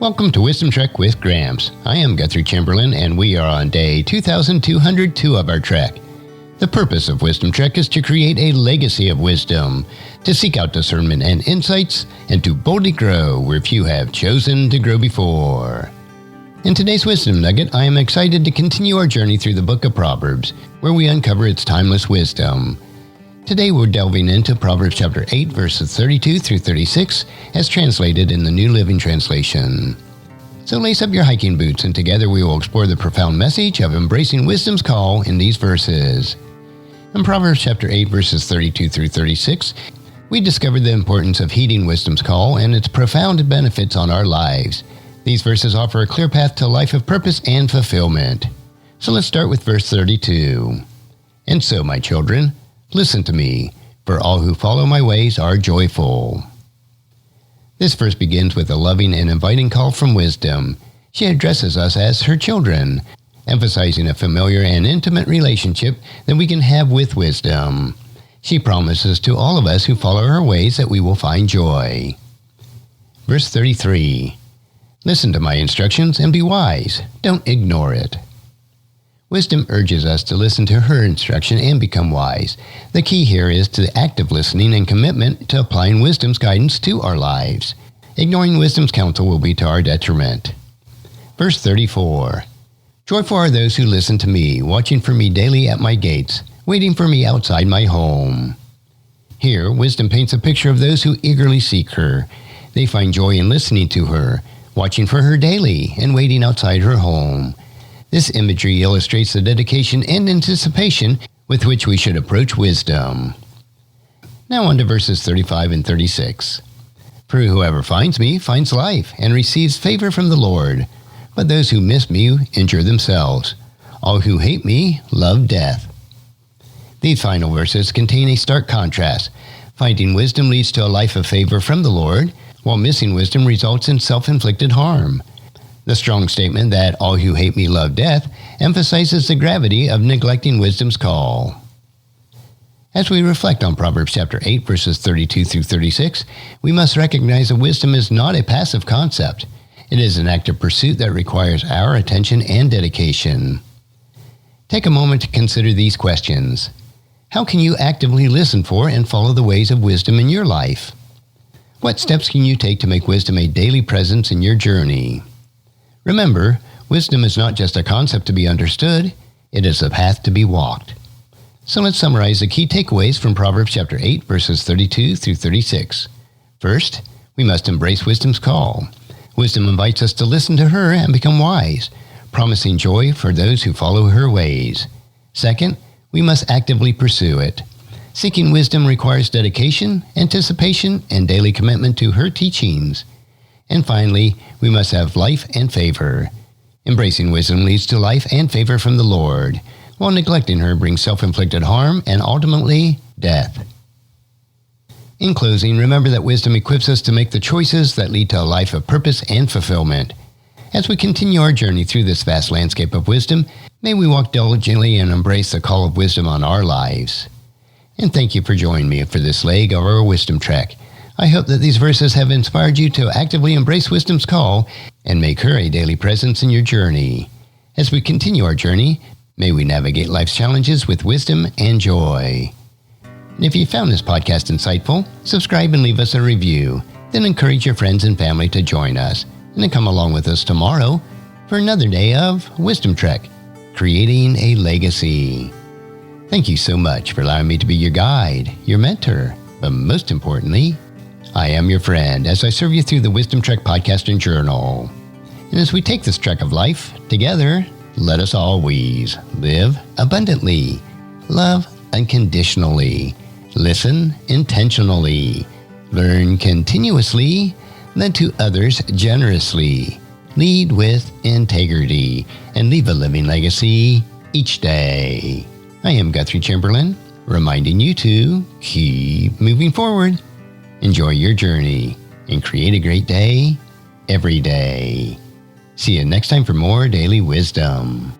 Welcome to Wisdom Trek with Gramps. I am Guthrie Chamberlain, and we are on day 2202 of our trek. The purpose of Wisdom Trek is to create a legacy of wisdom, to seek out discernment and insights, and to boldly grow where few have chosen to grow before. In today's Wisdom Nugget, I am excited to continue our journey through the book of Proverbs, where we uncover its timeless wisdom. Today we're delving into Proverbs chapter 8, verses 32 through 36, as translated in the New Living Translation. So lace up your hiking boots, and together we will explore the profound message of embracing wisdom's call in these verses. In Proverbs chapter 8, verses 32 through 36, we discovered the importance of heeding wisdom's call and its profound benefits on our lives. These verses offer a clear path to a life of purpose and fulfillment. So let's start with verse 32. And so, my children, listen to me, for all who follow my ways are joyful. This verse begins with a loving and inviting call from wisdom. She addresses us as her children, emphasizing a familiar and intimate relationship that we can have with wisdom. She promises to all of us who follow her ways that we will find joy. Verse 33. Listen to my instructions and be wise. Don't ignore it. Wisdom urges us to listen to her instruction and become wise. The key here is to active listening and commitment to applying wisdom's guidance to our lives. Ignoring wisdom's counsel will be to our detriment. Verse 34. Joyful are those who listen to me, watching for me daily at my gates, waiting for me outside my home. Here, wisdom paints a picture of those who eagerly seek her. They find joy in listening to her, watching for her daily, and waiting outside her home. This imagery illustrates the dedication and anticipation with which we should approach wisdom. Now on to verses 35 and 36. For whoever finds me finds life and receives favor from the Lord. But those who miss me injure themselves. All who hate me love death. These final verses contain a stark contrast. Finding wisdom leads to a life of favor from the Lord, while missing wisdom results in self-inflicted harm. The strong statement that all who hate me love death emphasizes the gravity of neglecting wisdom's call. As we reflect on Proverbs chapter 8, verses 32 through 36, we must recognize that wisdom is not a passive concept. It is an active pursuit that requires our attention and dedication. Take a moment to consider these questions. How can you actively listen for and follow the ways of wisdom in your life? What steps can you take to make wisdom a daily presence in your journey? Remember, wisdom is not just a concept to be understood, it is a path to be walked. So let's summarize the key takeaways from Proverbs chapter 8, verses 32 through 36. First, we must embrace wisdom's call. Wisdom invites us to listen to her and become wise, promising joy for those who follow her ways. Second, we must actively pursue it. Seeking wisdom requires dedication, anticipation, and daily commitment to her teachings. And finally, we must have life and favor. Embracing wisdom leads to life and favor from the Lord, while neglecting her brings self-inflicted harm and ultimately death. In closing, remember that wisdom equips us to make the choices that lead to a life of purpose and fulfillment. As we continue our journey through this vast landscape of wisdom, may we walk diligently and embrace the call of wisdom on our lives. And thank you for joining me for this leg of our Wisdom Trek. I hope that these verses have inspired you to actively embrace wisdom's call and make her a daily presence in your journey. As we continue our journey, may we navigate life's challenges with wisdom and joy. And if you found this podcast insightful, subscribe and leave us a review. Then encourage your friends and family to join us. And then come along with us tomorrow for another day of Wisdom Trek, creating a legacy. Thank you so much for allowing me to be your guide, your mentor, but most importantly, I am your friend as I serve you through the Wisdom Trek podcast and journal. And as we take this trek of life together, let us always live abundantly, love unconditionally, listen intentionally, learn continuously, lend to others generously, lead with integrity, and leave a living legacy each day. I am Guthrie Chamberlain, reminding you to keep moving forward. Enjoy your journey and create a great day every day. See you next time for more daily wisdom.